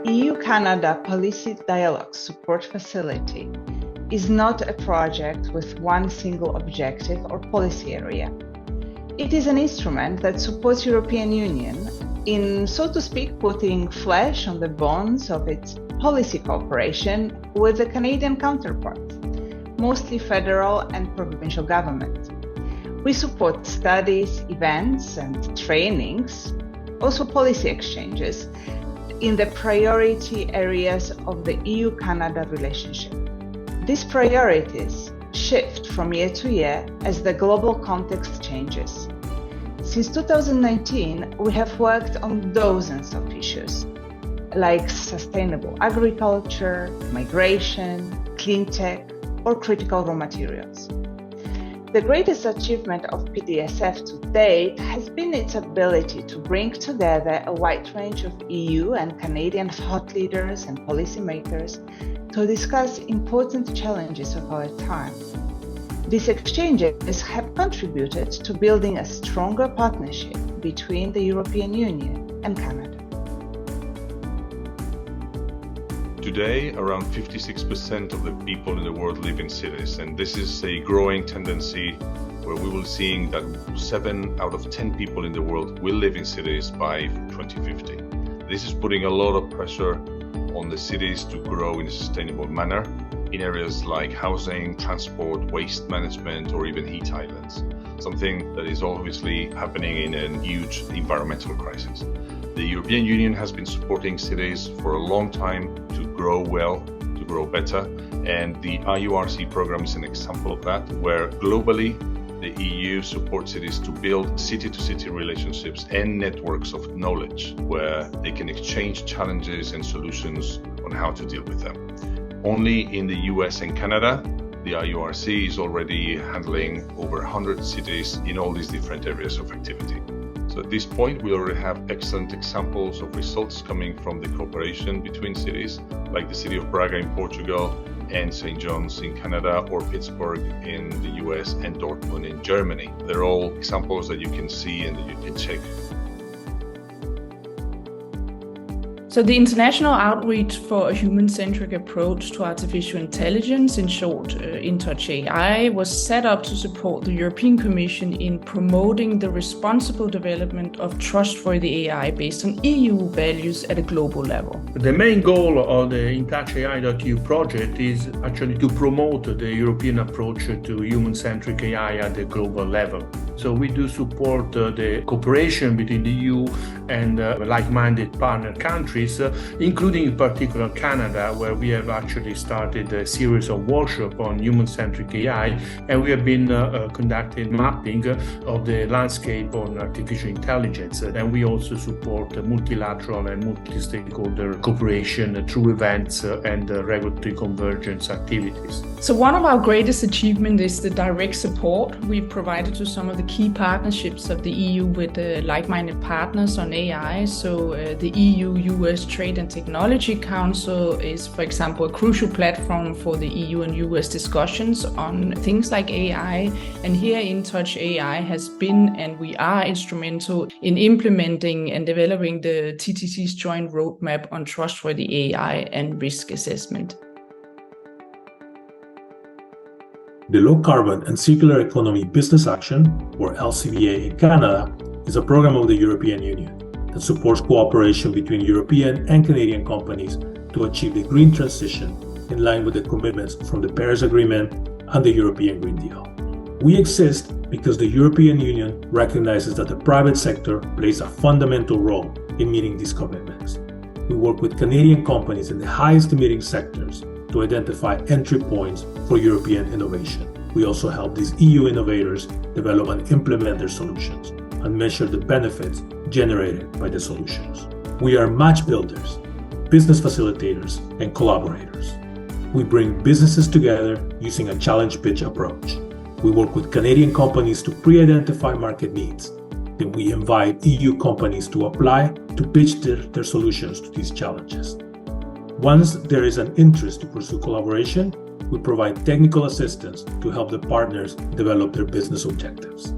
EU-Canada Policy Dialogue Support Facility is not a project with one single objective or policy area. It is an instrument that supports European Union in, so to speak, putting flesh on the bones of its policy cooperation with the Canadian counterparts, mostly federal and provincial government. We support studies, events, and trainings, also policy exchanges, in the priority areas of the EU-Canada relationship. These priorities shift from year to year as the global context changes. Since 2019, we have worked on dozens of issues, like sustainable agriculture, migration, clean tech, or critical raw materials. The greatest achievement of PDSF to date has been its ability to bring together a wide range of EU and Canadian thought leaders and policymakers to discuss important challenges of our time. These exchanges have contributed to building a stronger partnership between the European Union and Canada. Today, around 56% of the people in the world live in cities, and this is a growing tendency where we will see that 7 out of 10 people in the world will live in cities by 2050. This is putting a lot of pressure on the cities to grow in a sustainable manner in areas like housing, transport, waste management, or even heat islands, something that is obviously happening in a huge environmental crisis. The European Union has been supporting cities for a long time to grow well, to grow better, and the IURC program is an example of that, where globally the EU supports cities to build city-to-city relationships and networks of knowledge where they can exchange challenges and solutions on how to deal with them. Only in the US and Canada, the IURC is already handling over 100 cities in all these different areas of activity. So at this point, we already have excellent examples of results coming from the cooperation between cities, like the city of Braga in Portugal and St. John's in Canada, or Pittsburgh in the US and Dortmund in Germany. They're all examples that you can see and that you can check. So the international outreach for a human-centric approach to artificial intelligence, in short, InTouch AI, was set up to support the European Commission in promoting the responsible development of trustworthy AI based on EU values at a global level. The main goal of the InTouchAI.eu project is actually to promote the European approach to human-centric AI at the global level. So we do support the cooperation between the EU and like-minded partner countries, including in particular Canada, where we have actually started a series of workshops on human-centric AI, and we have been conducting mapping of the landscape on artificial intelligence. And we also support multilateral and multi-stakeholder cooperation through events and regulatory convergence activities. So one of our greatest achievements is the direct support we've provided to some of the key partnerships of the EU with like-minded partners on AI. So the EU-US Trade and Technology Council is, for example, a crucial platform for the EU and US discussions on things like AI. And here InTouch AI has been, and we are instrumental in implementing and developing the TTC's joint roadmap on trustworthy AI and risk assessment. The Low Carbon and Circular Economy Business Action, or LCBA in Canada, is a program of the European Union that supports cooperation between European and Canadian companies to achieve the green transition in line with the commitments from the Paris Agreement and the European Green Deal. We exist because the European Union recognizes that the private sector plays a fundamental role in meeting these commitments. We work with Canadian companies in the highest emitting sectors to identify entry points for European innovation. We also help these EU innovators develop and implement their solutions and measure the benefits generated by the solutions. We are match builders, business facilitators, and collaborators. We bring businesses together using a challenge pitch approach. We work with Canadian companies to pre-identify market needs. Then we invite EU companies to apply to pitch their solutions to these challenges. Once there is an interest to pursue collaboration, we provide technical assistance to help the partners develop their business objectives.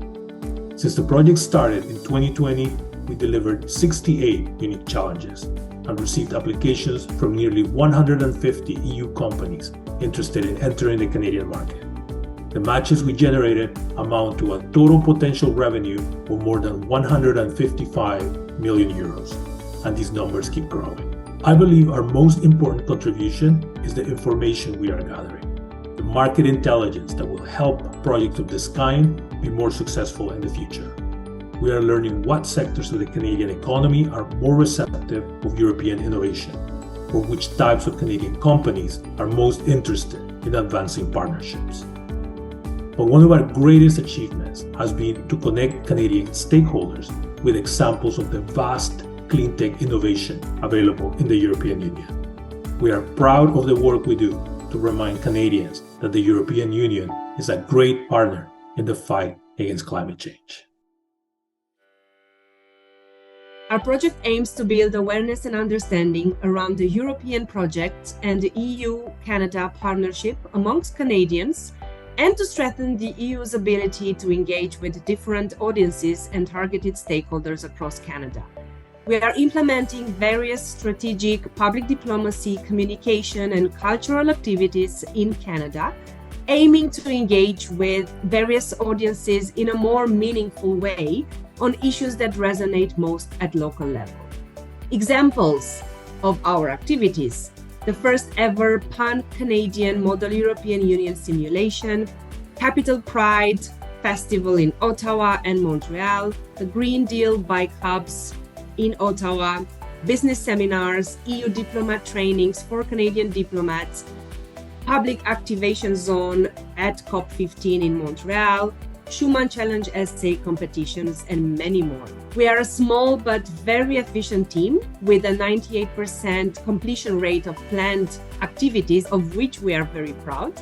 Since the project started in 2020, we delivered 68 unique challenges and received applications from nearly 150 EU companies interested in entering the Canadian market. The matches we generated amount to a total potential revenue of more than 155 million euros, and these numbers keep growing. I believe our most important contribution is the information we are gathering, the market intelligence that will help projects of this kind be more successful in the future. We are learning what sectors of the Canadian economy are more receptive of European innovation, or which types of Canadian companies are most interested in advancing partnerships. But one of our greatest achievements has been to connect Canadian stakeholders with examples of the vast clean tech innovation available in the European Union. We are proud of the work we do to remind Canadians that the European Union is a great partner in the fight against climate change. Our project aims to build awareness and understanding around the European project and the EU-Canada partnership amongst Canadians, and to strengthen the EU's ability to engage with different audiences and targeted stakeholders across Canada. We are implementing various strategic public diplomacy, communication, and cultural activities in Canada, aiming to engage with various audiences in a more meaningful way on issues that resonate most at local level. Examples of our activities: the first ever Pan-Canadian Model European Union simulation, Capital Pride Festival in Ottawa and Montreal, the Green Deal bike hubs in Ottawa, business seminars, EU diplomat trainings for Canadian diplomats, public activation zone at COP15 in Montreal, Schumann Challenge essay competitions, and many more. We are a small but very efficient team with a 98% completion rate of planned activities, of which we are very proud.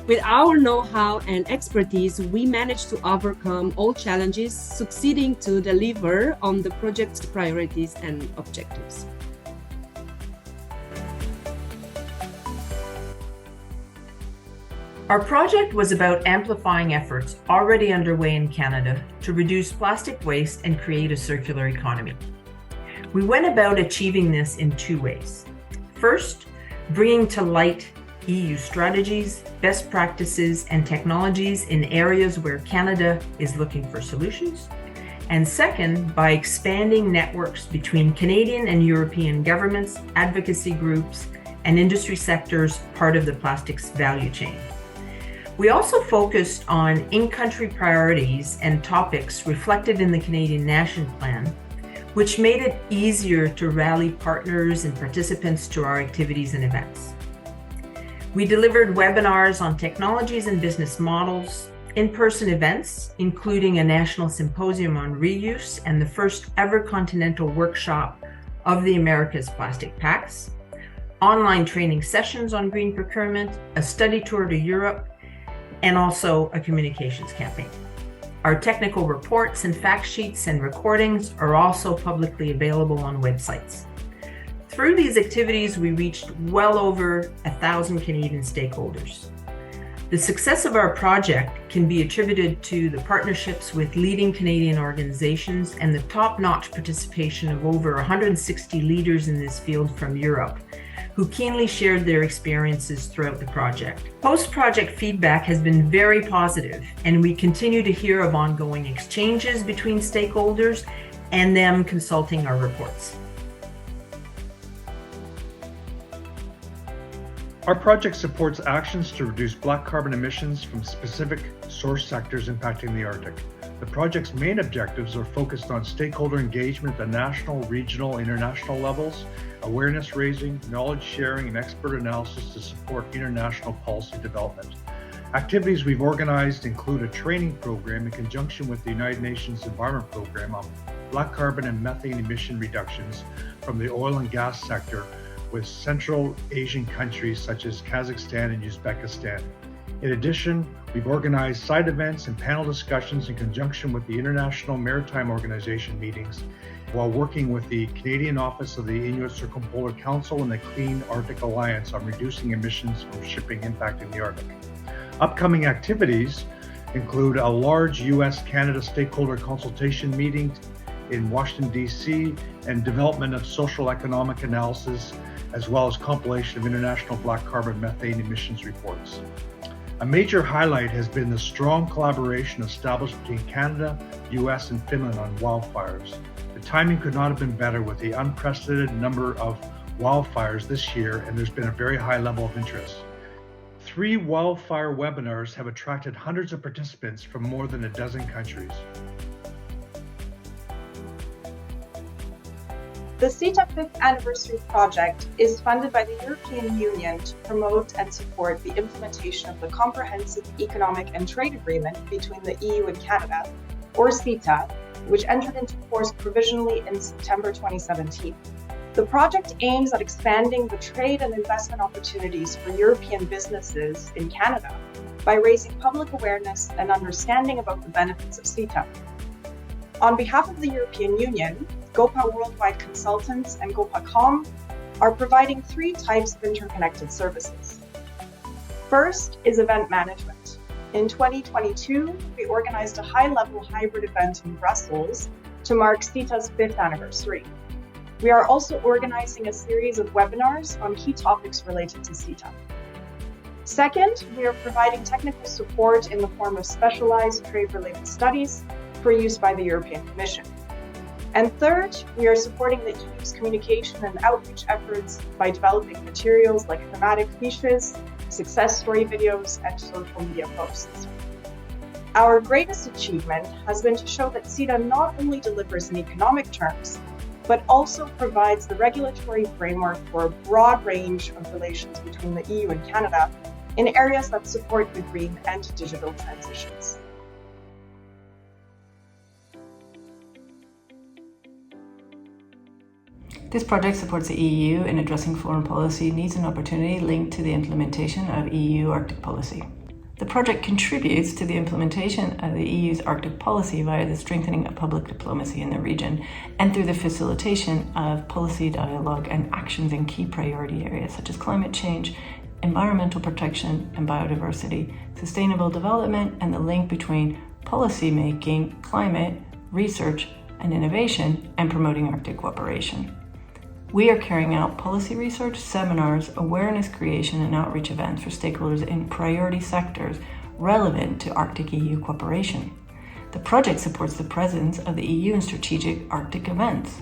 With our know-how and expertise, we managed to overcome all challenges, succeeding to deliver on the project's priorities and objectives. Our project was about amplifying efforts already underway in Canada to reduce plastic waste and create a circular economy. We went about achieving this in two ways. First, bringing to light EU strategies, best practices, and technologies in areas where Canada is looking for solutions. And second, by expanding networks between Canadian and European governments, advocacy groups, and industry sectors part of the plastics value chain. We also focused on in-country priorities and topics reflected in the Canadian National Plan, which made it easier to rally partners and participants to our activities and events. We delivered webinars on technologies and business models, in-person events, including a national symposium on reuse and the first ever continental workshop of the Americas Plastic Pacts, online training sessions on green procurement, a study tour to Europe, and also a communications campaign. Our technical reports and fact sheets and recordings are also publicly available on websites. Through these activities, we reached well over 1,000 Canadian stakeholders. The success of our project can be attributed to the partnerships with leading Canadian organizations and the top-notch participation of over 160 leaders in this field from Europe, who keenly shared their experiences throughout the project. Post-project feedback has been very positive, and we continue to hear of ongoing exchanges between stakeholders and them consulting our reports. Our project supports actions to reduce black carbon emissions from specific source sectors impacting the Arctic. The project's main objectives are focused on stakeholder engagement at the national, regional, international levels, awareness raising, knowledge sharing, and expert analysis to support international policy development. Activities we've organized include a training program in conjunction with the United Nations Environment Program on black carbon and methane emission reductions from the oil and gas sector with Central Asian countries such as Kazakhstan and Uzbekistan. In addition, we've organized side events and panel discussions in conjunction with the International Maritime Organization meetings while working with the Canadian Office of the Inuit Circumpolar Council and the Clean Arctic Alliance on reducing emissions from shipping impacting the Arctic. Upcoming activities include a large US-Canada stakeholder consultation meeting in Washington, D.C., and development of social economic analysis, as well as compilation of international black carbon methane emissions reports. A major highlight has been the strong collaboration established between Canada, US, and Finland on wildfires. The timing could not have been better with the unprecedented number of wildfires this year, and there's been a very high level of interest. 3 wildfire webinars have attracted hundreds of participants from more than a dozen countries. The CETA 5th Anniversary Project is funded by the European Union to promote and support the implementation of the Comprehensive Economic and Trade Agreement between the EU and Canada, or CETA, which entered into force provisionally in September 2017. The project aims at expanding the trade and investment opportunities for European businesses in Canada by raising public awareness and understanding about the benefits of CETA. On behalf of the European Union, GOPA Worldwide Consultants and GOPA.com are providing 3 types of interconnected services. First is event management. In 2022, we organized a high-level hybrid event in Brussels to mark CETA's 5th anniversary. We are also organizing a series of webinars on key topics related to CETA. Second, we are providing technical support in the form of specialized trade-related studies for use by the European Commission. And third, we are supporting the EU's communication and outreach efforts by developing materials like thematic fiches, success story videos, and social media posts. Our greatest achievement has been to show that CETA not only delivers in economic terms, but also provides the regulatory framework for a broad range of relations between the EU and Canada in areas that support the green and digital transitions. This project supports the EU in addressing foreign policy needs and opportunity linked to the implementation of EU Arctic policy. The project contributes to the implementation of the EU's Arctic policy via the strengthening of public diplomacy in the region and through the facilitation of policy dialogue and actions in key priority areas such as climate change, environmental protection and biodiversity, sustainable development, and the link between policy making, climate, research, and innovation, and promoting Arctic cooperation. We are carrying out policy research, seminars, awareness creation, and outreach events for stakeholders in priority sectors relevant to Arctic EU cooperation. The project supports the presence of the EU in strategic Arctic events.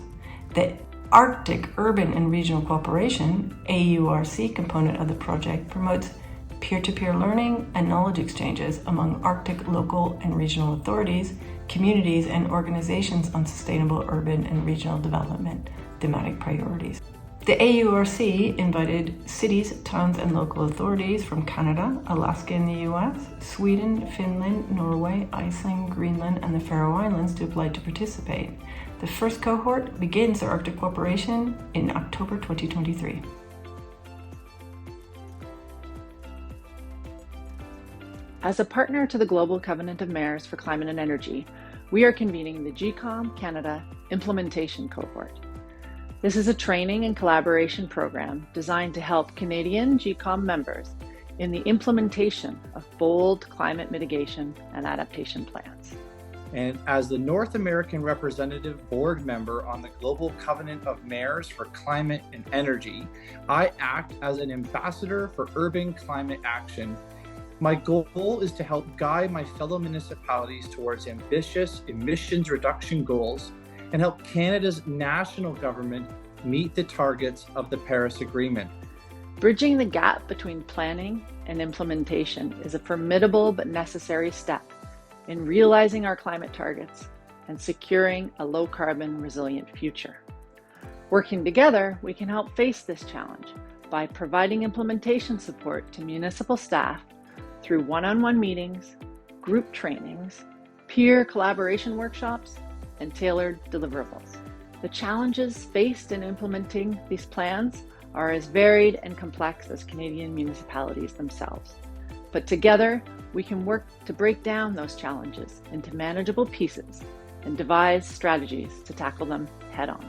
The Arctic Urban and Regional Cooperation, AURC component of the project promotes peer-to-peer learning and knowledge exchanges among Arctic local and regional authorities, communities, and organizations on sustainable urban and regional development thematic priorities. The AURC invited cities, towns, and local authorities from Canada, Alaska in the US, Sweden, Finland, Norway, Iceland, Greenland, and the Faroe Islands to apply to participate. The first cohort begins their Arctic cooperation in October 2023. As a partner to the Global Covenant of Mayors for Climate and Energy, we are convening the GCOM Canada Implementation Cohort. This is a training and collaboration program designed to help Canadian GCOM members in the implementation of bold climate mitigation and adaptation plans. And as the North American representative board member on the Global Covenant of Mayors for Climate and Energy, I act as an ambassador for urban climate action. My goal is to help guide my fellow municipalities towards ambitious emissions reduction goals and help Canada's national government meet the targets of the Paris Agreement. Bridging the gap between planning and implementation is a formidable but necessary step in realizing our climate targets and securing a low-carbon resilient future. Working together, we can help face this challenge by providing implementation support to municipal staff through one-on-one meetings, group trainings, peer collaboration workshops, and tailored deliverables. The challenges faced in implementing these plans are as varied and complex as Canadian municipalities themselves. But together, we can work to break down those challenges into manageable pieces and devise strategies to tackle them head-on.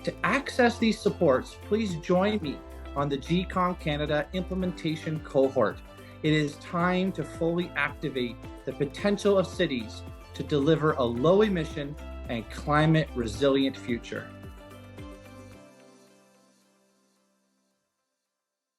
To access these supports, please join me on the GCOM Canada Implementation Cohort. It is time to fully activate the potential of cities to deliver a low-emission and climate resilient future.